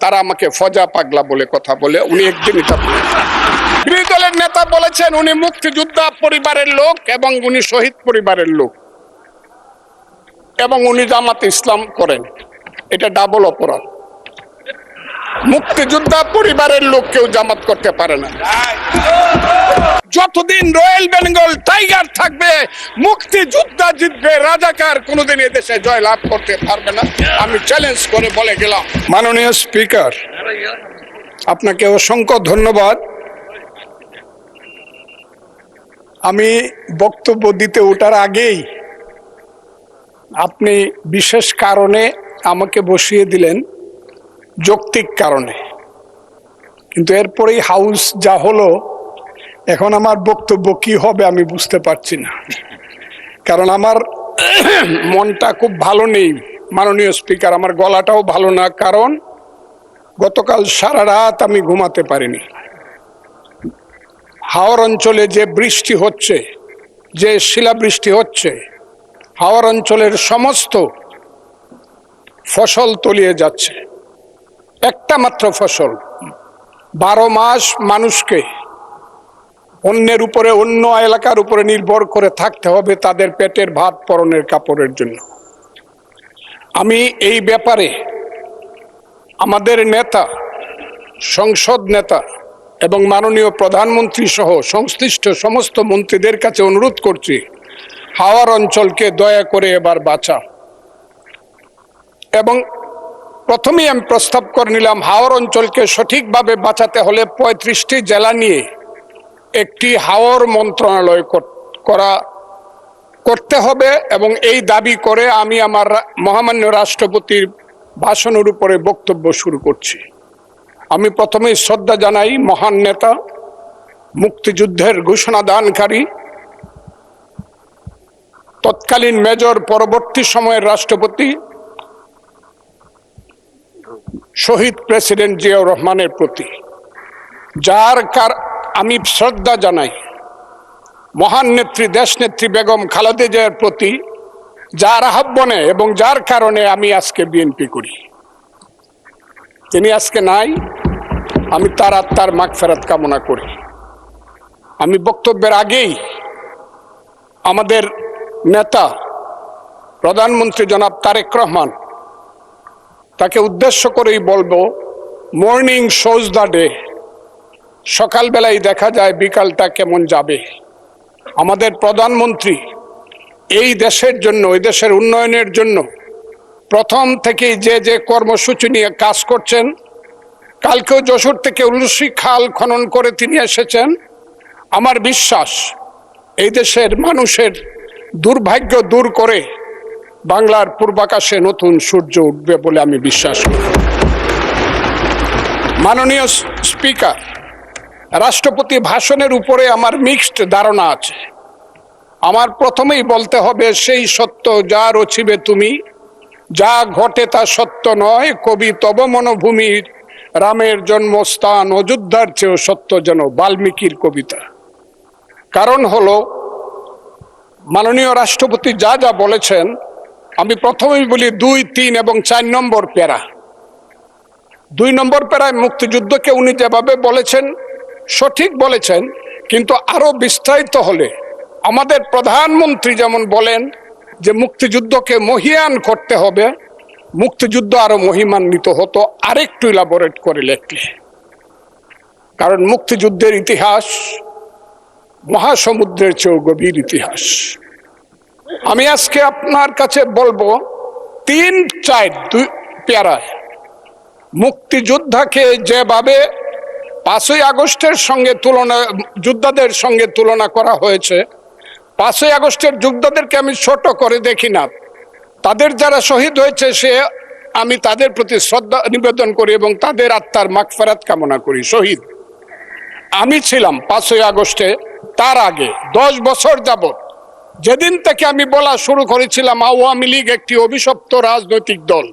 তারা আমাকে ফজা পাগলা বলে কথা বলে। উনি একদিন এটা বলেছেন। বিরোধী দলের নেতা বলেছেন উনি মুক্তিযোদ্ধা পরিবারের লোক এবং উনি শহীদ পরিবারের লোক এবং উনি জামাত ইসলাম করেন। এটা ডাবল অপরাধ। মুক্তিযোদ্ধা পরিবারের লোক কেউ জামাত করতে পারে না। যতদিন রয়্যাল বেঙ্গল টাইগার থাকবে মুক্তিযোদ্ধা জিতবে, রাজাকার কোনোদিন এদেশে জয় লাভ করতে পারবে না। আমি চ্যালেঞ্জ করে বলে গেলাম। মাননীয় স্পিকার, আপনাকে অসংখ্য ধন্যবাদ। আমি বক্তব্য দিতে ওঠার আগেই আপনি বিশেষ কারণে আমাকে বসিয়ে দিলেন, যৌক্তিক কারণে। কিন্তু এরপরেই হাউস যা হলো, এখন আমার বক্তব্য কি হবে আমি বুঝতে পারছি না, কারণ আমার মনটা খুব ভালো নেই। মাননীয় স্পিকার, আমার গলাটাও ভালো না, কারণ গতকাল সারা রাত আমি ঘুমাতে পারিনি। হাওর অঞ্চলে যে বৃষ্টি হচ্ছে, যে শিলাবৃষ্টি হচ্ছে, হাওর অঞ্চলের সমস্ত ফসল তলিয়ে যাচ্ছে। একটা মাত্র ফসল, 12 মাস মানুষকে অন্যের উপরে, অন্য এলাকার উপরে নির্ভর করে থাকতে হবে তাদের পেটের ভাত পরনের কাপড়ের জন্য। আমি এই ব্যাপারে আমাদের নেতা, সংসদ নেতা এবং মাননীয় প্রধানমন্ত্রী সহ সংশ্লিষ্ট সমস্ত মন্ত্রীদের কাছে অনুরোধ করছি, হাওর অঞ্চলকে দয়া করে এবার বাঁচা। এবং প্রথমেই আমি প্রস্তাব করে নিলাম, হাওর অঞ্চলকে সঠিকভাবে বাঁচাতে হলে 35টি জেলা নিয়ে একটি হাওর মন্ত্রণালয় করতে হবে। এবং এই দাবি করে আমি আমার মহামান্য রাষ্ট্রপতির ভাষণের উপরে বক্তব্য শুরু করছি। আমি প্রথমেই শ্রদ্ধা জানাই মহান নেতা, মুক্তিযুদ্ধের ঘোষণা দানকারী, তৎকালীন মেজর, পরবর্তী সময়ের রাষ্ট্রপতি শহীদ প্রেসিডেন্ট জিয়াউর রহমানের প্রতি, আমি শ্রদ্ধা জানাই মহান নেত্রী, দেশনেত্রী বেগম খালেদা জিয়ার প্রতি, যার আহ্বানে এবং যার কারণে আমি আজকে বিএনপি করি। তিনি আজকে নাই, আমি তার আত্মার মাগফিরাত কামনা করি। আমি বক্তব্যের আগেই আমাদের নেতা প্রধানমন্ত্রী জনাব তারেক রহমান, তাকে উদ্দেশ্য করেই বলবো, মর্নিং শোজ দ্য ডে। সকালবেলায় দেখা যায় বিকালটা কেমন যাবে। আমাদের প্রধানমন্ত্রী এই দেশের জন্য, এই দেশের উন্নয়নের জন্য প্রথম থেকেই যে যে কর্মসূচি নিয়ে কাজ করছেন, কালকেও যশোর থেকে উলসি খাল খনন করে তিনি এসেছেন। আমার বিশ্বাস এই দেশের মানুষের দুর্ভাগ্য দূর করে বাংলার পূর্বাকাশে নতুন সূর্য উঠবে বলে আমি বিশ্বাস করি। মাননীয় স্পিকার, রাষ্ট্রপতি ভাষণের উপরে আমার মিক্সড ধারণা আছে। আমার প্রথমেই বলতে হবে, সেই সত্য যা রচিবে তুমি, যা ঘটে তা সত্য নয়, কবি তব মনোভূমির, রামের জন্মস্থান অযোধ্যার চেয়েও সত্য যেন, বাল্মীকির কবিতা। কারণ হলো, মাননীয় রাষ্ট্রপতি যা যা বলেছেন, আমি প্রথমেই বলি 2, 3 এবং 4 নম্বর প্যারা। 2 নম্বর প্যারায় মুক্তিযুদ্ধকে উনি যেভাবে বলেছেন সঠিক বলেছেন, কিন্তু আরো বিস্তারিত হলে আমাদের প্রধানমন্ত্রী যেমন বলেন যে মুক্তিযুদ্ধকে মহিয়ান করতে হবে, মুক্তিযুদ্ধ আরো মহিমান্বিত হতো আরেকটু ইলাবোরেট করে লেখলে। কারণ মুক্তিযুদ্ধের ইতিহাস মহাসমুদ্রের চেয়েও গভীর ইতিহাস। আমি আজকে আপনার কাছে বলবো 3-4 প্যারায় মুক্তিযোদ্ধাকে যেভাবে 5ই আগস্টের সঙ্গে তুলনা, যোদ্ধাদের সঙ্গে তুলনা করা হয়েছে, 5ই আগস্টের যোদ্ধাদেরকে আমি ছোট করে দেখি না। তাদের যারা শহীদ হয়েছে আমি তাদের প্রতি শ্রদ্ধা নিবেদন করি এবং তাদের আত্মার মাগফিরাত কামনা করি। শহীদ আমি ছিলাম 5ই আগস্টে, তার আগে 10 বছর যাবত, যেদিন থেকে আমি বলা শুরু করেছিলাম আওয়ামী লীগ একটি অভিশপ্ত রাজনৈতিক দল,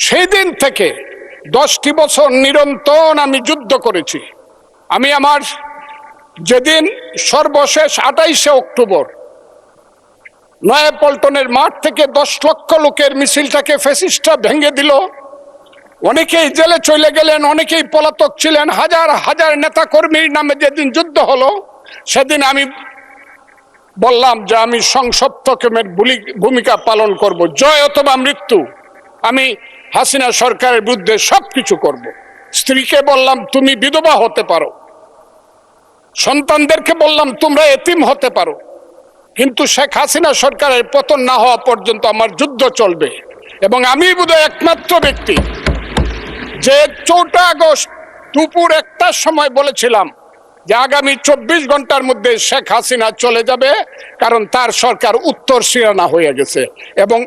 সেই দিন থেকে 10টি বছর নিরন্তর আমি যুদ্ধ করেছি। আমি আমার যেদিন সর্বশেষ 28শে অক্টোবর নয়াপল্টনের মাঠ থেকে 10 লক্ষ লোকের মিছিলটাকে ফ্যাসিস্টরা ভেঙে দিল, অনেকেই জেলে চলে গেলেন, অনেকেই পলাতক ছিলেন। হাজার হাজার নেতা কর্মীর নামে যেদিন যুদ্ধ হলো, সেদিন আমি বললাম যে আমি সংসপ্তকের ভূমিকা পালন করব, জয় অথবা মৃত্যু। আমি হাসিনা সরকারের বিরুদ্ধে সবকিছু করব। স্ত্রীকে বললাম তুমি বিধবা হতে পারো, সন্তানদেরকে বললাম তোমরা এতিম হতে পারো, কিন্তু শেখ হাসিনা সরকারের পতন না হওয়া পর্যন্ত আমার যুদ্ধ চলবে। এবং আমি বোধহয় একমাত্র ব্যক্তি যে 4 আগস্ট দুপুর 1টার সময় বলেছিলাম যে আগামী 24 ঘন্টার মধ্যে শেখ হাসিনা চলে যাবে, কারণ তার সরকার উত্তর সিরানা হয়ে গেছে। এবং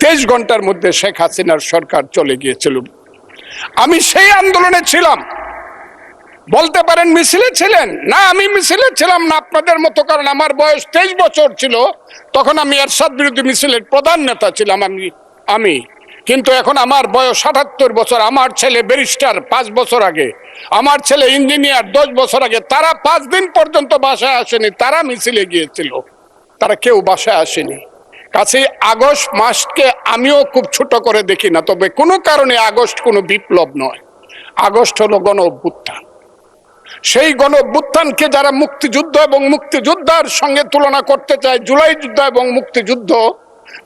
23 ঘন্টার মধ্যে শেখ হাসিনার সরকার চলে গিয়েছিল। আমি সেই আন্দোলনে ছিলাম। বলতে পারেন মিছিলে ছিলেন না, আমি মিছিলে ছিলাম না আপনাদের মতো, কারণ আমার বয়স 23 বছর ছিল, তখন আমি এরশাদ বিরোধী মিছিলের প্রধান নেতা ছিলাম আমি। কিন্তু এখন আমার বয়স 78 বছর। আমার ছেলে ব্যারিস্টার 5 বছর আগে, আমার ছেলে ইঞ্জিনিয়ার 10 বছর আগে। তারা 5 দিন পর্যন্ত বাসায় আসেনি, তারা মিছিলে গিয়েছিল, তারা কেউ বাসায় আসেনি। কাছে আগস্ট মাসকে আমিও খুব ছোট করে দেখি না, তবে কোনো কারণে আগস্ট কোনো বিপ্লব নয়, আগস্ট হলো গণ অভ্যুত্থান। সেই গণ অভ্যুত্থানকে যারা মুক্তিযুদ্ধ এবং মুক্তিযোদ্ধার সঙ্গে তুলনা করতে চায়, জুলাই যুদ্ধ এবং মুক্তিযুদ্ধ,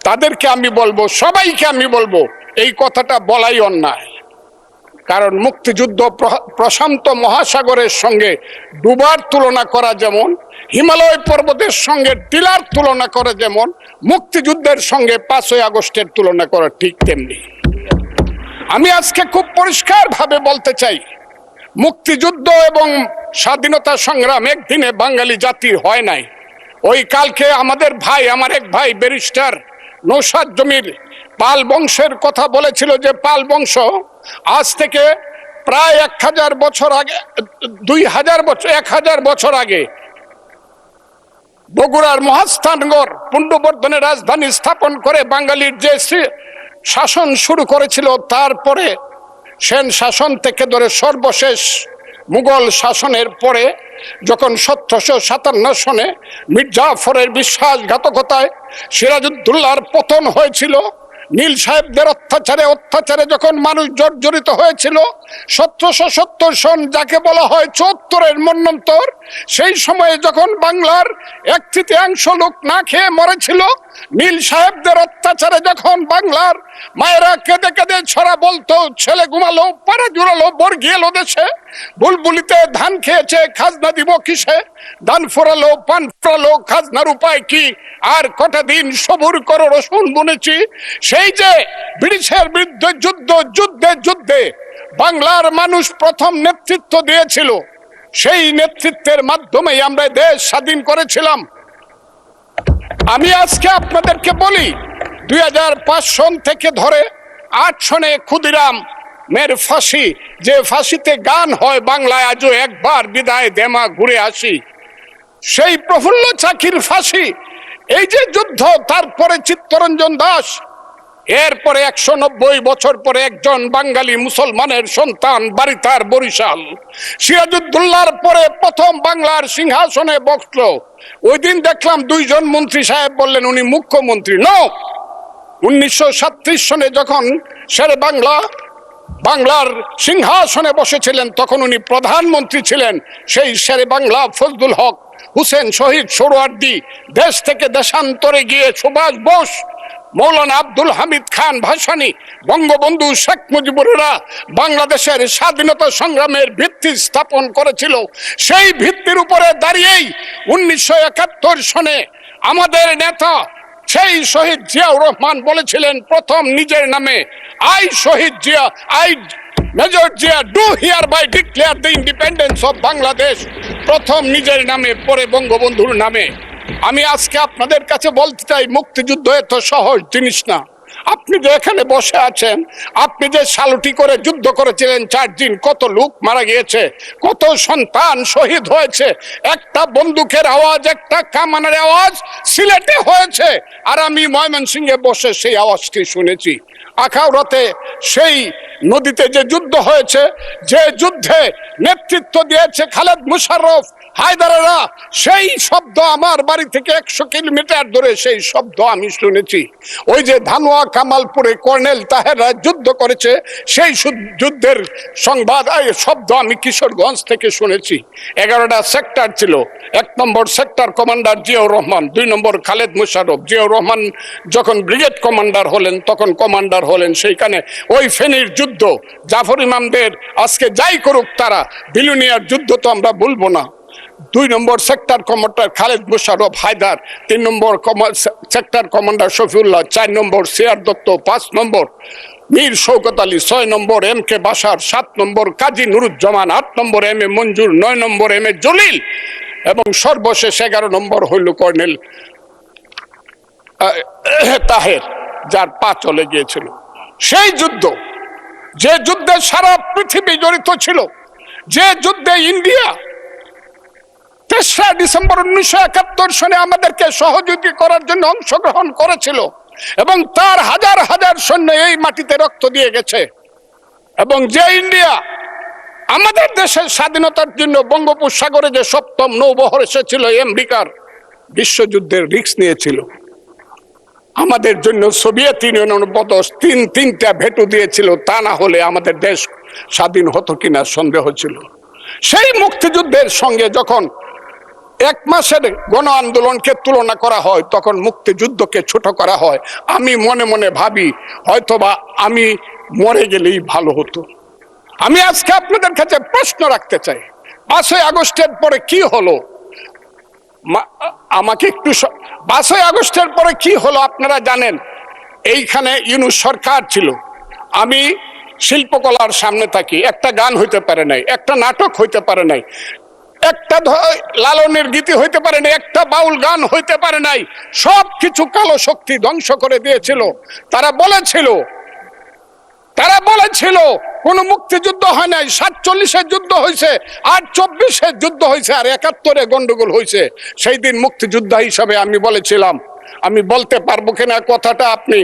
তাদেরকে আমি বলবো, সবাইকে আমি বলবো, এই কথাটা বলাই অন্যায়। কারণ মুক্তিযুদ্ধ প্রশান্ত মহাসাগরের সঙ্গে ডুবার তুলনা করা যেমন, হিমালয় পর্বতের সঙ্গে টিলার তুলনা করা যেমন, মুক্তিযুদ্ধের সঙ্গে 5ই আগস্টের তুলনা করা ঠিক তেমনি। আমি আজকে খুব পরিষ্কার ভাবে বলতে চাই, মুক্তিযুদ্ধ এবং স্বাধীনতা সংগ্রাম একদিনে বাঙালি জাতির হয় নাই। ওই কালকে আমাদের ভাই, আমার এক ভাই ব্যারিস্টার নৌসাদ জমির পাল বংশের কথা বলেছিল, যে পাল বংশ আজ থেকে প্রায় 1000 বছর আগে, 2000 বছর, 1000 বছর আগে বগুড়ার মহাস্থানগড় পুণ্ড্রবর্ধনের রাজধানী স্থাপন করে বাঙালির যে শাসন শুরু করেছিল, তারপরে সেন শাসন থেকে ধরে সর্বশেষ মুঘল শাসনের পরে যখন 1757 সনে মীর জাফরের বিশ্বাসঘাতকতায় সিরাজউদ্দৌলার পতন হয়েছিল, নীল সাহেবদের অত্যাচারে যখন মানুষ জর্জরিত হয়েছিল, 1770 সন যাকে বলা হয় 74-এর মন্বন্তর, সেই সময়ে যখন বাংলার 1/3 লোক না খেয়ে মরেছিল, নীল সাহেবদের অত্যাচারে যখন বাংলার মায়েরা কেঁদে কেঁদে ছড়া বলতো, ছেলে ঘুমালো, পাড়া জুড়ালো, বর্গি এলো দেশে, বুলবুলিতে ধান খেয়েছে, খাজনা দিব কিসে, ধান ফোরালো, পান ফোরালো, খাজনার উপায় কি, আর কটা দিন সবুর করো রসুন বুনেছি। সেই যে ব্রিটিশের বিরুদ্ধে যুদ্ধে বাংলার মানুষ প্রথম নেতৃত্ব দিয়েছিল, সেই নেতৃত্বের মাধ্যমেই আমরা দেশ স্বাধীন করেছিলাম। আমি আজকে আপনাদেরকে বলি, 2005 সন থেকে ধরে 8 সনে ক্ষুদিরাম মের ফাঁসি, যে ফাঁসিতে গান হয় বাংলায় আজও একবার বিদায় দেমা ঘুরে আসি, সেই প্রফুল্ল চাকির ফাঁসি, এই যে যুদ্ধ, তারপরে চিত্তরঞ্জন দাস, এরপরে 190 বছর পরে একজন বাঙালি মুসলমানের সন্তান, বাড়ি তার বরিশাল, সিরাজউদ্দৌলার পরে প্রথম বাংলার সিংহাসনে বসলো। ওই দিন দেখলাম 2 জন মন্ত্রী সাহেব বললেন উনি মুখ্যমন্ত্রী। নো, 1937 সনে যখন শেরে বাংলার সিংহাসনে বসেছিলেন, তখন উনি প্রধানমন্ত্রী ছিলেন। সেই শেরে বাংলা ফজলুল হক, হুসেন শহীদ সোহরাওয়ার্দী, দেশ থেকে দেশান্তরে গিয়ে সুভাষ বোস, মৌলানা আব্দুল হামিদ খান ভাসানী, বঙ্গবন্ধু শেখ মুজিবুরেরা বাংলাদেশের স্বাধীনতা সংগ্রামের ভিত্তি স্থাপন করেছিল। সেই ভিত্তির উপরে দাঁড়িয়েই 1971 সনে আমাদের নেতা সেই শহীদ জিয়াউর রহমান বলেছিলেন প্রথম নিজের নামে, I Shaheed Zia, I major Zia do hereby declare the independence of Bangladesh, প্রথম নিজের নামে, পরে বঙ্গবন্ধুর নামে। আমি আজকে আপনাদের কাছে বলতে চাই, মুক্তিযুদ্ধ এত সহজ জিনিস না। আপনি যে এখানে বসে আছেন, আপনি যে সালুটি করে যুদ্ধ করেছিলেন 4 দিন, কত লোক মারা গিয়েছে, কত সন্তান শহীদ হয়েছে, একটা বন্দুকের আওয়াজ, একটা কামানের আওয়াজ সিলেটে হয়েছে, আর আমি ময়মনসিংহে বসে সেই আওয়াজটি শুনেছি। আখাউড়াতে সেই নদীতে যে যুদ্ধ হয়েছে, যে যুদ্ধে নেতৃত্ব দিয়েছে খালেদ মুশাররফ, হায়দারেরা সেই শব্দ আমার বাড়ি থেকে 100 কিলোমিটার দূরে সেই শব্দ আমি শুনেছি। ওই যে ধানোয়া কামালপুরে কর্নেল তাহেররা যুদ্ধ করেছে সেই যুদ্ধের সংবাদ শব্দ আমি কিশোরগঞ্জ থেকে শুনেছি। 11টা সেক্টর ছিল। 1 নম্বর সেক্টর কমান্ডার জিয়াউর রহমান, 2 নম্বর খালেদ মোশাররফ। জিয়াউর রহমান যখন ব্রিগেড কমান্ডার হলেন তখন কমান্ডার হলেন সেইখানে। ওই ফেনীর যুদ্ধ, জাফর ইমামদের আজকে যাই করুক তারা, বিলুনিয়ার যুদ্ধ তো আমরা বলবো না। 2 নম্বর সেক্টর কমান্ডার খালেদ মোশাররফ হায়দার, 3 নম্বর সেক্টর কমান্ডার শফিউল্লাহ, 4 নম্বর সিআর দত্ত, 5 নম্বর মীর শৌকত আলী, 6 নম্বর MK বাশার, 7 নম্বর কাজী নুরুজ্জামান, 8 নম্বর MA মঞ্জুর, 9 নম্বর MA জলিল এবং সর্বশেষ 11 নম্বর হইল কর্নেল তাহের, যার পা চলে গিয়েছিল। সেই যুদ্ধ, যে যুদ্ধে সারা পৃথিবী জড়িত ছিল, যে যুদ্ধে ইন্ডিয়া 3রা ডিসেম্বর 1971 সনে আমাদেরকে সহযোগী করার জন্য অংশগ্রহণ করেছিল এবং তার হাজার হাজার সৈন্য এই মাটিতে রক্ত দিয়ে গেছে, এবং যে ইন্ডিয়া আমাদের দেশের স্বাধীনতার জন্য বঙ্গোপসাগরে যে 7ম নৌবহর এসেছিল আমেরিকার, বিশ্বযুদ্ধের রিস্ক নিয়েছিল আমাদের জন্য। সোভিয়েত ইউনিয়ন পদস 3টা ভেটো দিয়েছিল, তা না হলে আমাদের দেশ স্বাধীন হতো কিনা সন্দেহ ছিল। সেই মুক্তিযুদ্ধের সঙ্গে যখন 1 মাসের গণ আন্দোলনকে তুলনা করা হয় তখন মুক্তিযুদ্ধকে ছোট করা হয়। আমি মনে মনে ভাবি হয়তোবা আমি মরে গেলেই ভালো হতো। আমি আজকে আপনাদের কাছে প্রশ্ন রাখতে চাই, 5ই আগস্টের পরে কি হলো? আমাকে একটু 5ই আগস্টের পরে কি হলো আপনারা জানেন। এইখানে ইউনূস সরকার ছিল, আমি শিল্পকলার সামনে থাকি, একটা গান হইতে পারে নাই, একটা নাটক হইতে পারে নাই, একটা লালনের গীতি হইতে পারে নাই, একটা বাউল গান হইতে পারে নাই। সব কিছু কালো শক্তি ধ্বংস করে দিয়েছিল। তারা বলেছিল কোন মুক্তিযুদ্ধ হয় নাই, 47-এর যুদ্ধ হয়েছে, আর 24-এর যুদ্ধ হয়েছে, আর 71-এ গন্ডগোল হয়েছে। সেই দিন মুক্তিযোদ্ধা হিসাবে আমি বলেছিলাম, আমি বলতে পারবো কিনা কথাটা আপনি,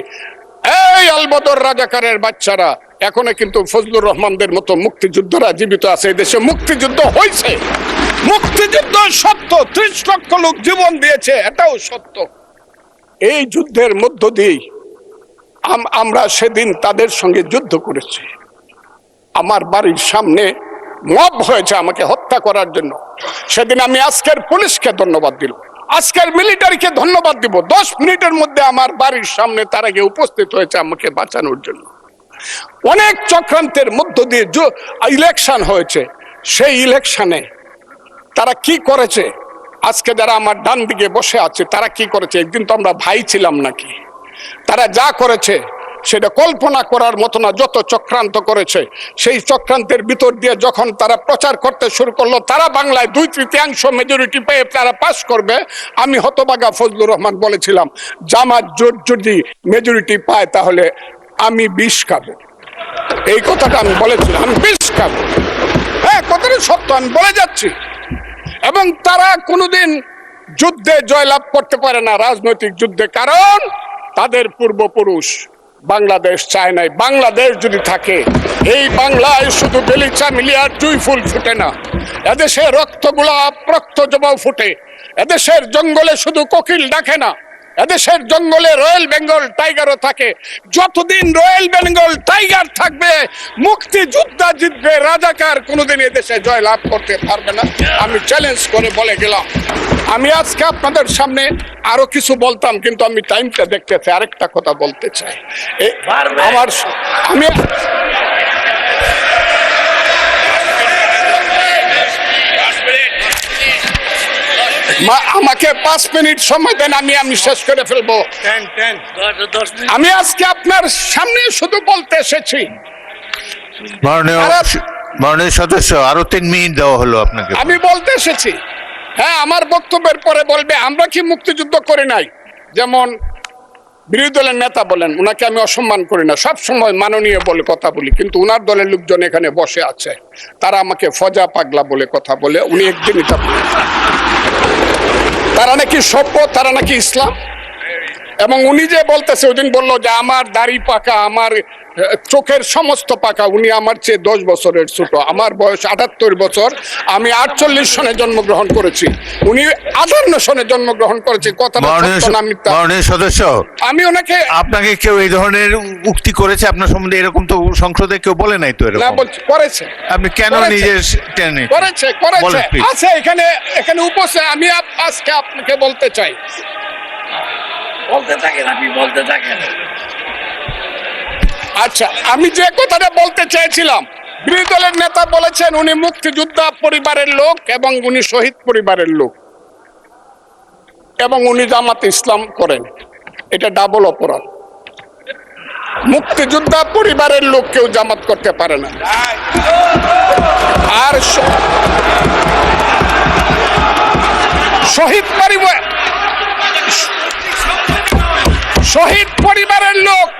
এই আলবদর রাজাকারের বাচ্চারা, এখনো কিন্তু ফজলুর রহমানদের মতো মুক্তিযোদ্ধারা জীবিত আছে। এই দেশে মুক্তিযুদ্ধ হয়েছে, মুক্তিযুদ্ধ সত্য, 30 লক্ষ লোক জীবন দিয়েছে, এটাও সত্য। এই যুদ্ধের মধ্য দিয়ে আমরা সেদিন তাদের সঙ্গে যুদ্ধ করেছি। আমার বাড়ির সামনে মব হয়েছে আমাকে হত্যা করার জন্য। সেদিন আমি আজকের পুলিশকে ধন্যবাদ দিলাম, আজকের মিলিটারিকে ধন্যবাদ দিব। 10 মিনিটের মধ্যে আমার বাড়ির সামনে তারা গিয়ে উপস্থিত হয়েছে আমাকে বাঁচানোর জন্য। অনেক চক্রান্তের মধ্য দিয়ে ইলেকশন হয়েছে। সেই ইলেকশনে তারা কি করেছে, আজকে যারা আমার ডান দিকে বসে আছে তারা কি করেছে? একদিন তো আমরা ভাই ছিলাম নাকি? তারা যা করেছে সেটা কল্পনা করার মতো না। যত চক্রান্ত করেছে, সেই চক্রান্তের ভিতর দিয়ে যখন তারা প্রচার করতে শুরু করলো তারা বাংলায় 2/3 মেজরিটি পেয়ে তারা পাস করবে, আমি হতবাগা ফজলুর রহমান বলেছিলাম জামাত জোট যদি মেজরিটি পায় তাহলে আমি বিষ খাবো। এই কথাটা আমি বলেছিলাম, আমি বিষ খাবো। হ্যাঁ, কথাটা সত্য, আমি বলে যাচ্ছি। এবং তারা কোনোদিন যুদ্ধে জয়লাভ করতে পারে না, রাজনৈতিক যুদ্ধে, কারণ তাদের পূর্বপুরুষ বাংলাদেশ চায় নাই। বাংলাদেশ যদি থাকে, এই বাংলায় শুধু বেলিচা মিলিয়ার জুই ফুল ফুটে না, এদেশে রক্ত গোলাপ রক্ত জবাও ফুটে। এদেশের জঙ্গলে শুধু কোকিল ডাকে না, এদেশের জঙ্গলে রয়্যাল বেঙ্গল টাইগারও থাকে। যতদিন রয়্যাল বেঙ্গল টাইগার থাকবে, মুক্তিযোদ্ধা জিতবে, রাজাকার কোনোদিন এদেশে জয় লাভ করতে পারবে না। আমি চ্যালেঞ্জ করে বলে গেলাম। আমি আজকে আপনাদের সামনে আরো কিছু বলতাম, কিন্তু আমি টাইমটা দেখতে চাই, আরেকটা কথা বলতে চাই। আমাকে 5 মিনিট সময় দেন, আমি শেষ করে ফেলবো। আমি আজকে আপনার সামনে শুধু বলতে এসেছি, মাননীয় সদস্য, আরো 3 মিনিট দেওয়া হলো আপনাকে। আমি বলতে এসেছি, হ্যাঁ, আমার বক্তব্যের পরে বলবে আমরা কি মুক্তিযুদ্ধ করে নাই। যেমন বিরোধী দলের নেতা বলেন, উনাকে আমি অসম্মান করি না, সব সময় মাননীয় বলে কথা বলি, কিন্তু উনার দলের লোকজন এখানে বসে আছে, তারা আমাকে ফজা পাগলা বলে কথা বলে। উনি একদিন এটা বলেন তারা নাকি সভ্য, তারা নাকি ইসলাম। এবং উনি যে বলতেছে ওদিন বললো যে আমার দাড়ি পাকা, আমার চোখের সমস্ত পাকা, উনি আমার চেয়ে 10 বছরের ছোট। আমার বয়স 78 বছর, আমি 48 সনে জন্মগ্রহণ করেছি, উনি 58 সনে জন্মগ্রহণ করেছে। কথাটা সত্য না মিথ্যা? মাননীয় সদস্য, আমি ওনাকে আপনাকে কেউ এই ধরনের উক্তি করেছে আপনার সম্বন্ধে? এরকম তো সংসদে কেউ বলে নাই তো না এরকম। বলছি করেছে, আপনি কেন করেছে। নিজে টেনে করেছে বলেন, please। আছে এখানে এখানে উপস্থিত। আমি আজকে আপনাকে বলতে চাই, বলতে থাকেন, আপনি বলতে থাকেন। আচ্ছা আমি যে কথাটা বলতে চেয়েছিলাম, বিরোধী দলের নেতা বলেছেন উনি মুক্তিযোদ্ধা পরিবারের লোক এবং উনি শহীদ পরিবারের লোক এবং উনি জামাত ইসলাম করেন। এটা ডাবল অপরাধ। মুক্তিযোদ্ধা পরিবারের লোক কেউ জামাত করতে পারে না। আর শহীদ পরিবারের লোক,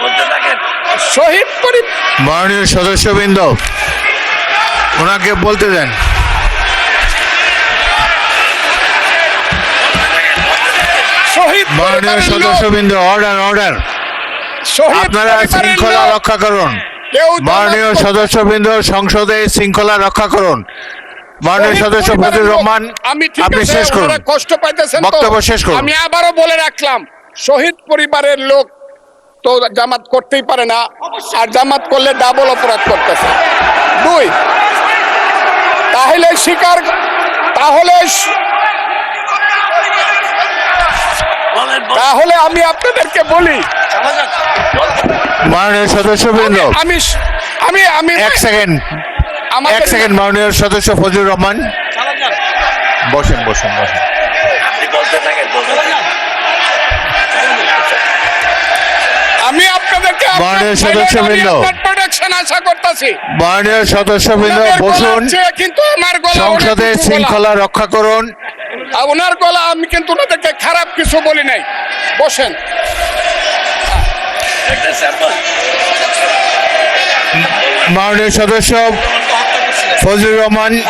বলতে থাকেন। শহীদ পরিবার, মাননীয় সদস্যবৃন্দ ওনাকে বলতে দেন। শহীদ মাননীয় পরিবারের লোক, সদস্যবৃন্দ, অর্ডার অর্ডার। শহীদ আপনারা পরিবারের শৃঙ্খলা লোক, রক্ষা করুন। কেউ জামাত মাননীয় করতে- সদস্যবৃন্দ, সংসদে শৃঙ্খলা রক্ষা করুন। মাননীয় শহীদ সদস্য পরিবারের ফজলুর লোক। রহমান, আমি ঠিক আপনি আছে, শেষ করুন। ওনারা কষ্ট পাইতেছেন তো। বক্তব্য শেষ করুন। আমি আবারও বলে রাখলাম, শহীদ পরিবারের লোক তো জামাত করতেই পারে না, আর জামাত করলে ডাবল অপরাধ করতেছে। 2, তাহলে স্বীকার, তাহলে বলেন, তাহলে আমি আপনাদেরকে বলি, মাননীয় সদস্যবৃন্দ, আমি আমি আমি এক সেকেন্ড, আমাদের- এক সেকেন্ড। মাননীয় সদস্য ফজলুর রহমান, বসেন বসেন বসেন। আপনি বলতে থাকেন, বলতে থাকেন। আমি আপনাদেরকে মাননীয় সদস্যবৃন্দ, প্রোটেকশন আশা করতেছি। মাননীয় সদস্যবৃন্দ বসুন। কিন্তু আমার গলা সংসদে অনেক উঁচু গলা। শৃঙ্খলা রক্ষা করুন। আর ওনার গলা, আমি কিন্তু ওনাদেরকে খারাপ কিছু বলি নাই। বসেন। একটা স্যাম্পল। মাননীয় সদস্য ফজলুর রহমান,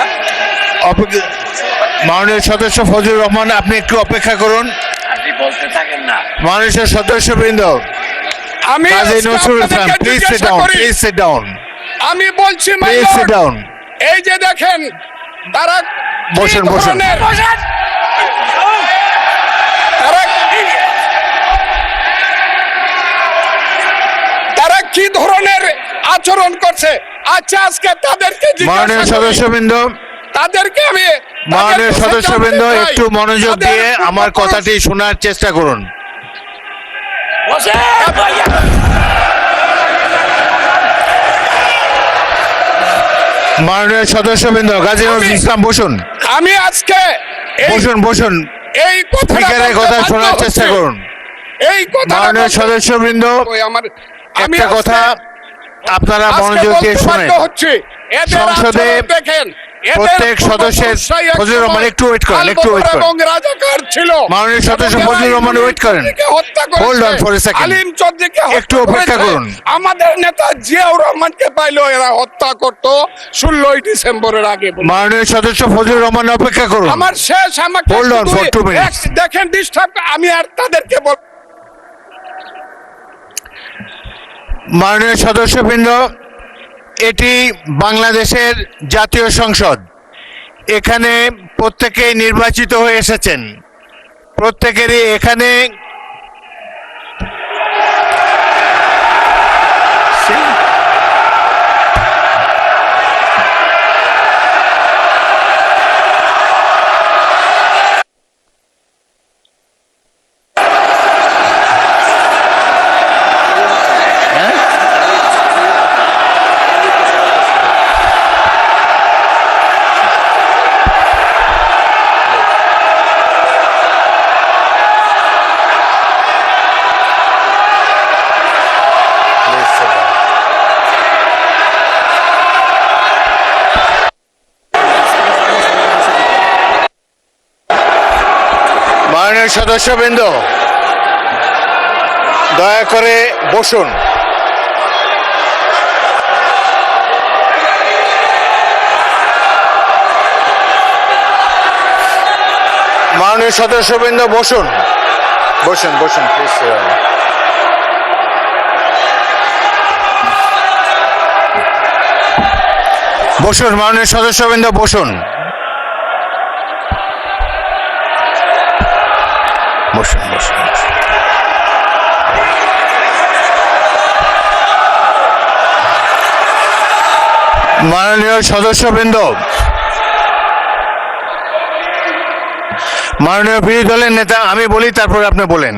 মাননীয় সদস্য ফজলুর রহমান, আপনি একটু অপেক্ষা করুন। আপনি বলতে থাকেন না। মাননীয় সদস্যবৃন্দ, আমি কাজী আজকে নজরুল ইসলাম, আপনাদেরকে প্লিজ সিট জিজ্ঞাসা ডাউন, করি, প্লিজ সিট ডাউন, আমি বলছি my please sit lord, down. এই যে দেখেন তারা কি বসেন, বসেন। ধরনের- তারা কি ধরনের আচরণ করছে। আচ্ছা আজকে তাদেরকে মাননীয় জিজ্ঞাসা করি, সদস্যবৃন্দ, তাদেরকে আমি মাননীয় তাদের কাছে সদস্যবৃন্দ, জানতে চাই, একটু মনোযোগ তাদের দিয়ে আমার পূর্বপুরুষ- কথাটি শোনার চেষ্টা করুন। বসেন, ভাইয়া। মাননীয় সদস্যবৃন্দ, কাজী নজরুল ইসলাম বসুন, আমি আজকে এই- বসুন বসুন। এই কথাটা স্পিকারের বলতে কথা বাধ্য শোনার হচ্ছি। চেষ্টা করুন। এই কথা মাননীয় সদস্যবৃন্দ, আমি একটা কথা আপনারা মনোযোগ দিয়ে শোনেন। সংসদে প্রত্যেক সদস্যের, ফজলুর রহমান একটু ওয়েট করেন, একটু ওয়েট করেন। এবং রাজাকার ছিল। মাননীয় সদস্য এবং ফজলুর রহমান এরা ওয়েট করেন। চৌধুরীকে হত্যা করেছে। Hold on for a second. আলিম চৌধুরীকে হত্যা একটু অপেক্ষা করেছে। করুন। আমাদের নেতা জিয়াউর রহমানকে পাইলো এরা হত্যা করতো 16ই ডিসেম্বরের আগে। মাননীয় সদস্য ফজলুর রহমান অপেক্ষা করুন। আমার শেষ, আমাকে Hold on for 2 minutes. দেখেন ডিস্টার্ব, আমি আর তাদেরকে বল, মাননীয় সদস্যবৃন্দ, এটি বাংলাদেশের জাতীয় সংসদ। এখানে প্রত্যেকেই নির্বাচিত হয়ে এসেছেন। প্রত্যেকেরই এখানে মাননীয় সদস্যবৃন্দ, দয়া করে বসুন। মাননীয় সদস্যবৃন্দ বসুন, বসুন বসুন প্লিজ। বসুন মাননীয় সদস্যবৃন্দ, বসুন বসুন বসুন। মাননীয় সদস্যবৃন্দ, মাননীয় বিরোধী দলের নেতা, আমি বলি তারপরে আপনি বলেন।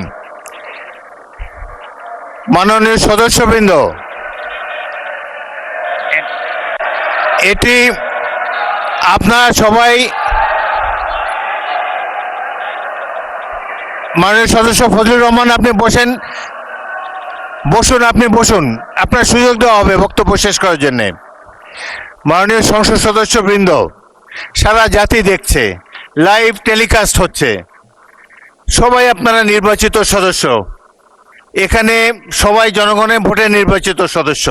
মাননীয় সদস্যবৃন্দ, এটি আপনারা সবাই, মাননীয় সদস্য ফজলুর রহমান আপনি বসেন, বসুন আপনি বসুন, আপনার সুযোগ দেওয়া হবে বক্তব্য শেষ করার জন্য। মাননীয় সংসদ সদস্যবৃন্দ, সারা জাতি দেখছে, লাইভ টেলিকাস্ট হচ্ছে, সবাই আপনারা নির্বাচিত সদস্য, এখানে সবাই জনগণের ভোটে নির্বাচিত সদস্য।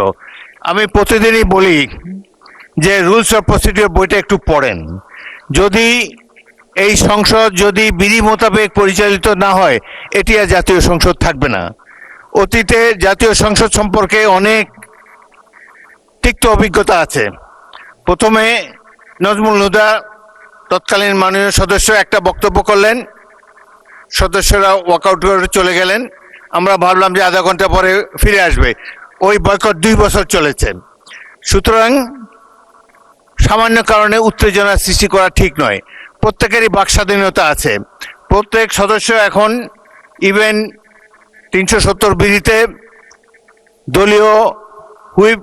আমি প্রতিদিনই বলি যে রুলস অফ প্রসিডিওর বইটা একটু পড়েন। যদি এই সংসদ যদি বিধি মোতাবেক পরিচালিত না হয়, এটি আর জাতীয় সংসদ থাকবে না। অতীতে জাতীয় সংসদ সম্পর্কে অনেক তিক্ত অভিজ্ঞতা আছে। প্রথমে নজমুল হুদা তৎকালীন মাননীয় সদস্য একটা বক্তব্য করলেন, সদস্যরা ওয়াকআউট করে চলে গেলেন, আমরা ভাবলাম যে আধা ঘন্টা পরে ফিরে আসবে। ওই বয়কট 2 বছর চলেছে। সুতরাং সামান্য কারণে উত্তেজনা সৃষ্টি করা ঠিক নয়। প্রত্যেকেরই বাক স্বাধীনতা আছে। প্রত্যেক সদস্য এখন ইভেন 370 বিধিতে দলীয় হুইপ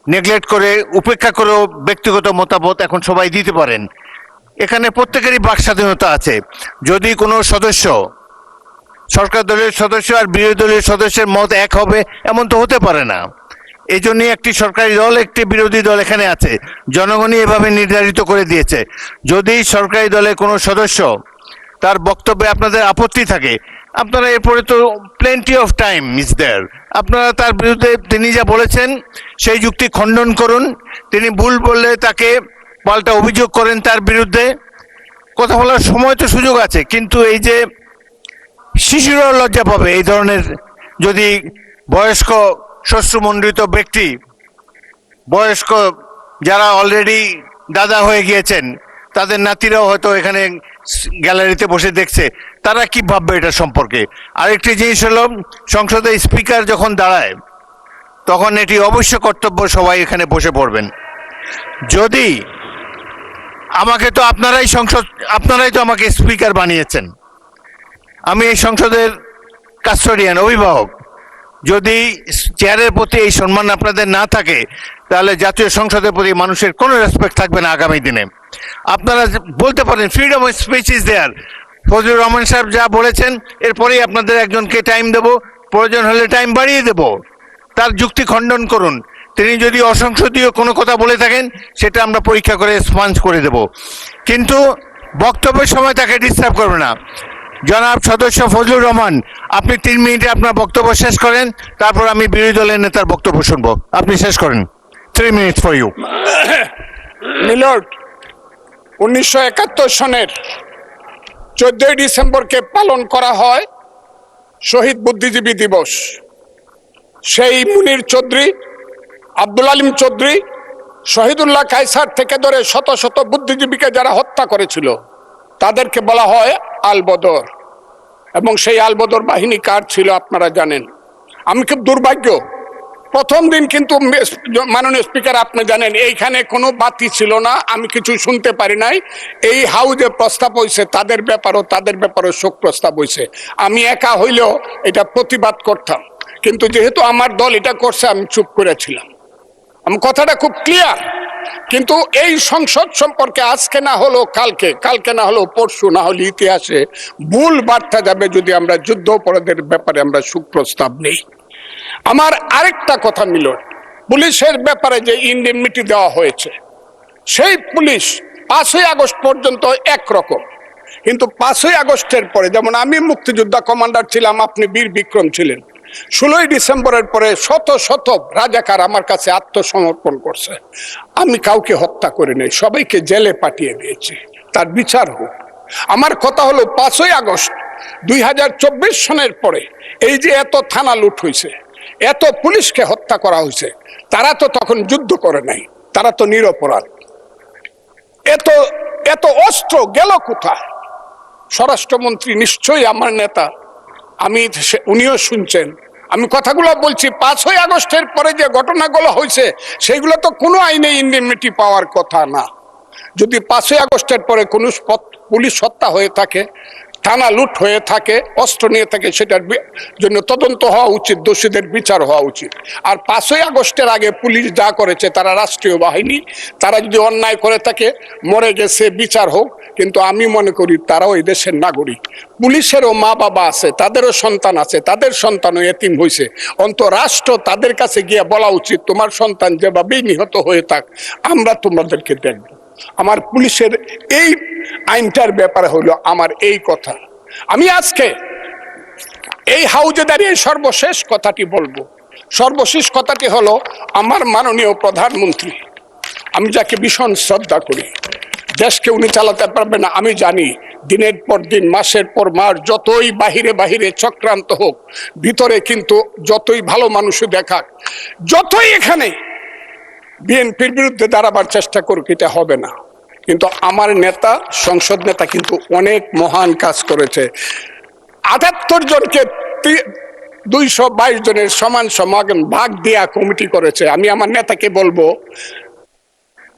নেগলেক্ট করে, উপেক্ষা করেও ব্যক্তিগত মতামত এখন সবাই দিতে পারেন। এখানে প্রত্যেকেরই বাক স্বাধীনতা আছে। যদি কোনো সদস্য, সরকার দলের সদস্য আর বিরোধী দলের সদস্যের মত এক হবে, এমন তো হতে পারে না। এই জন্যই একটি সরকারি দল, একটি বিরোধী দল এখানে আছে, জনগণই এভাবে নির্ধারিত করে দিয়েছে। যদি সরকারি দলের কোনো সদস্য তার বক্তব্যে আপনাদের আপত্তি থাকে, আপনারা এরপরে তো plenty of time is there, আপনারা তার বিরুদ্ধে তিনি যা বলেছেন সেই যুক্তি খণ্ডন করুন। তিনি ভুল বললে তাকে পাল্টা অভিযোগ করেন তার বিরুদ্ধে। কথা বলার সময় তো সুযোগ আছে, কিন্তু এই যে শিশুরাও লজ্জা পাবে এই ধরনের, যদি বয়স্ক শ্বশ্রুমণ্ডিত ব্যক্তি, বয়স্ক যারা অলরেডি দাদা হয়ে গিয়েছেন, তাদের নাতিরাও হয়তো এখানে গ্যালারিতে বসে দেখছে, তারা কি ভাববে এটা সম্পর্কে। আরেকটি জিনিস হলো, সংসদে স্পিকার যখন দাঁড়ায় তখন এটি অবশ্য কর্তব্য সবাই এখানে বসে পড়বেন। যদি আমাকে তো আপনারাই তো আমাকে স্পিকার বানিয়েছেন, আমি এই সংসদের কাস্টোডিয়ান, অভিভাবক। যদি চেয়ারের প্রতি এই সম্মান আপনাদের না থাকে, তাহলে জাতীয় সংসদের প্রতি মানুষের কোনো রেসপেক্ট থাকবে না আগামী দিনে। আপনারা বলতে পারেন freedom of speech is there, Fazlur Rahman সাহেব যা বলেছেন এরপরেই আপনাদের একজনকে টাইম দেব, প্রয়োজন হলে টাইম বাড়িয়ে দেব, তার যুক্তি খণ্ডন করুন। তিনি যদি অসংসদীয় কোনো কথা বলে থাকেন, সেটা আমরা পরীক্ষা করে স্পঞ্জ করে দেব, কিন্তু বক্তব্যের সময় তাকে ডিস্টার্ব করবে না। জনাব সদস্য ফজলুর রহমান, আপনি 3 মিনিটে আপনার বক্তব্য শেষ করেন, তারপর আমি বিরোধী দলের নেতার বক্তব্য শুনবো। আপনি শেষ করেন। 3 মিনিটস ফর ইউ। মিলর্ড, 1971 সনের 14 ডিসেম্বরকে পালন করা হয় শহীদ বুদ্ধিজীবী দিবস। সেই মুনির চৌধুরী, আব্দুল আলিম চৌধুরী, শহীদুল্লাহ কায়সার থেকে ধরে শত শত বুদ্ধিজীবীকে যারা হত্যা করেছিল, তাদেরকে বলা হয় আলবদর। এবং সেই আলবদর বাহিনী কার ছিল আপনারা জানেন। আমি খুব দুর্ভাগ্য, প্রথম দিন কিন্তু মাননীয় স্পিকার আপনি জানেন এইখানে কোনো বাতি ছিল না, আমি কিছু শুনতে পারি নাই। এই হাউজে প্রস্তাব হয়েছে তাদের ব্যাপারও শোক প্রস্তাব হয়েছে। আমি একা হইলেও এটা প্রতিবাদ করতাম, কিন্তু যেহেতু আমার দল এটা করছে আমি চুপ করেছিলাম। আমি কথাটা খুব ক্লিয়ার। কিন্তু এই সংসদ সম্পর্কে আজকে না হলো কালকে না হলো পরশু, না হলে ইতিহাসে ভুল বার্তা যাবে যদি আমরা যুদ্ধ অপরাধের ব্যাপারে আমরা সুপ্রস্তাব নেই। আমার আরেকটা কথা মিল, পুলিশের ব্যাপারে যে ইনডেমনিটি দেওয়া হয়েছে, সেই পুলিশ 5ই আগস্ট পর্যন্ত একরকম, কিন্তু 5ই আগস্টের পরে, যেমন আমি মুক্তিযোদ্ধা কমান্ডার ছিলাম, আপনি বীর বিক্রম ছিলেন, 16ই ডিসেম্বরের পরে শত শত রাজাকার আমার কাছে আত্মসমর্পণ করছে। আমি কাউকে হত্যা করি নাই, সবাইকে জেলে পাঠিয়ে দিয়েছি, তার বিচার হোক। আমার কথা হলো 5ই আগস্ট 2024 সনের পরে এই যে এত থানা লুট হয়েছে, এত পুলিশকে হত্যা করা হয়েছে, তারা তো তখন যুদ্ধ করে নাই, তারা তো নিরপরাধ। এত এত অস্ত্র গেল কোথায়? স্বরাষ্ট্রমন্ত্রী নিশ্চয়ই আমার নেতা, উনিও শুনছেন আমি কথাগুলো বলছি। 5ই আগস্টের পরে যে ঘটনাগুলো হয়েছে সেগুলো তো কোনো আইনে ইন্ডেমনিটি পাওয়ার কথা না। যদি 5ই আগস্টের পরে কোনো পুলিশ হত্যা হয়ে থাকে, থানা লুট হয়ে থাকে, অস্ত্র নিয়ে থাকে, সেটার জন্য তদন্ত হওয়া উচিত, দোষীদের বিচার হওয়া উচিত। আর 5ই আগস্টের আগে পুলিশ যা করেছে, তারা রাষ্ট্রীয় বাহিনী, তারা যদি অন্যায় করে থাকে, মরে গেছে, বিচার হোক। কিন্তু আমি মনে করি তারাও এই দেশের নাগরিক, পুলিশেরও মা বাবা আছে, তাদেরও সন্তান আছে, তাদের সন্তানও এতিম হয়েছে। রাষ্ট্র তাদের কাছে গিয়ে বলা উচিত, তোমার সন্তান যেভাবেই নিহত হয়ে থাক, আমরা তোমাদেরকে দেখব। আমার পুলিশের এই আইনটার ব্যাপারে হলো আমার এই কথা। আমি আজকে এই হাউজে দাঁড়িয়ে সর্বশেষ কথাটি বলবো। সর্বশেষ কথাটি হলো, আমার মাননীয় প্রধানমন্ত্রী, আমি যাকে ভীষণ শ্রদ্ধা করি, দেশকে উনি চালাতে পারবে না আমি জানি। দিনের পর দিন, মাসের পর মাস, যতই বাহিরে বাহিরে চক্রান্ত হোক, ভিতরে কিন্তু যতই ভালো মানুষ দেখাক, যতই এখানে বিএনপির বিরুদ্ধে দাঁড়াবার চেষ্টা করুক, এটা হবে না। কিন্তু আমার নেতা, সংসদ নেতা কিন্তু অনেক মহান কাজ করেছে। 78 জনকে 222 জনের সমান সমান ভাগ দেয়া কমিটি করেছে। আমি আমার নেতাকে বলবো,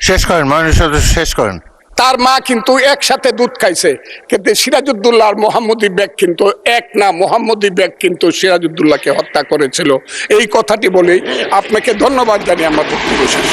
শেষ করেন মাননীয় সদস্য, শেষ করেন। তার মা কিন্তু একসাথে দুধ খাইছে, কিন্তু সিরাজউদ্দৌলা আর মোহাম্মদী বেগ কিন্তু এক না। মোহাম্মদী বেগ কিন্তু সিরাজউদ্দৌলাকে হত্যা করেছিল। এই কথাটি বলেই আপনাকে ধন্যবাদ জানিয়ে আমার বক্তব্য শেষ।